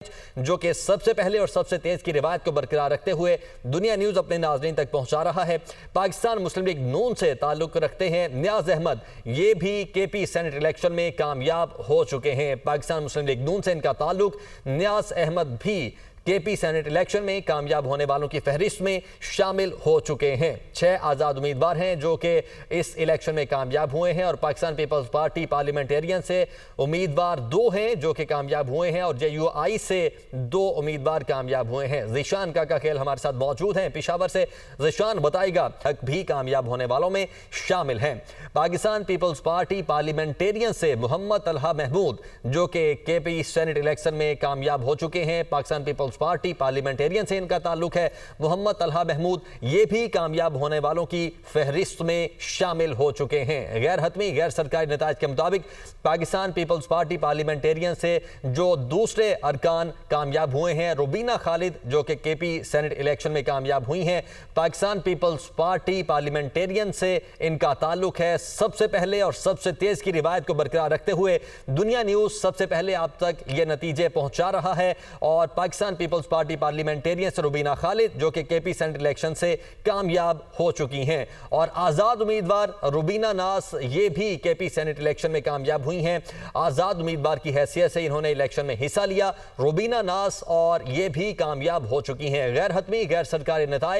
जो कि सबसे पहले और सबसे तेज की रिवायत को बरकरार रखते हुए दुनिया न्यूज अपने नाज़रीन तक पहुंचा रहा है। पाकिस्तान मुस्लिम लीग नून से ताल्लुक रखते हैं नियाज अहमद, ये भी केपी सेनेट इलेक्शन में कामयाब हो चुके हैं। पाकिस्तान मुस्लिम लीग नून से इनका ताल्लुक, नियाज अहमद भी केपी सेनेट इलेक्शन में कामयाब होने वालों की फहरिस्त में शामिल हो चुके हैं। 6 आज़ाद उम्मीदवार हैं जो कि इस इलेक्शन में कामयाब हुए हैं और पाकिस्तान पीपल्स पार्टी पार्लियामेंटेरियन से उम्मीदवार 2 हैं जो कि कामयाब हुए हैं और JUI से 2 उम्मीदवार कामयाब हुए हैं। ज़ीशान काका खेल हमारे साथ मौजूद हैं पेशावर से। ज़ीशान बताएगा, तक भी कामयाब होने वालों में शामिल हैं। पाकिस्तान पीपल्स पार्टी पार्लियामेंटेरियन से मोहम्मद तलहा महमूद जो कि केपी सेनेट इलेक्शन में कामयाब हो चुके हैं। पाकिस्तान पीपल्स पार्टी पार्लियामेंटेरियन से इनका ताल्लुक है। मोहम्मद तलहा महमूद ये भी कामयाब होने वालों की फहरिस्त में शामिल हो चुके हैं। गैर हतमी गैर सरकारी नताज के मुताबिक पाकिस्तान पीपल्स पार्टी पार्लियामेंटेरियन से जो दूसरे अरकान कामयाब हुए हैं, रुबीना खालिद जो कि केपी सेनेट इलेक्शन में कामयाब हुई हैं। पाकिस्तान पीपल्स पार्टी पार्लियामेंटेरियन से इनका ताल्लुक है। सबसे पहले और सबसे तेज की रिवायत को बरकरार रखते हुए दुनिया न्यूज सबसे पहले आप तक ये नतीजे पहुंचा रहा है और पाकिस्तान पीपल्स पार्टी पार्लियामेंटेरियन से रुबीना खालिद जो कि केपी सेनेट इलेक्शन से कामयाब हो चुकी हैं और आज़ाद उम्मीदवार रुबीना नास ये भी केपी सेनेट इलेक्शन में कामयाब हुई हैं। आज़ाद उम्मीदवार की हैसियत से इन्होंने इलेक्शन में हिस्सा लिया, रुबीना नास, और ये भी कामयाब हो चुकी हैं। गैर हतमी गैर सरकारी नताइज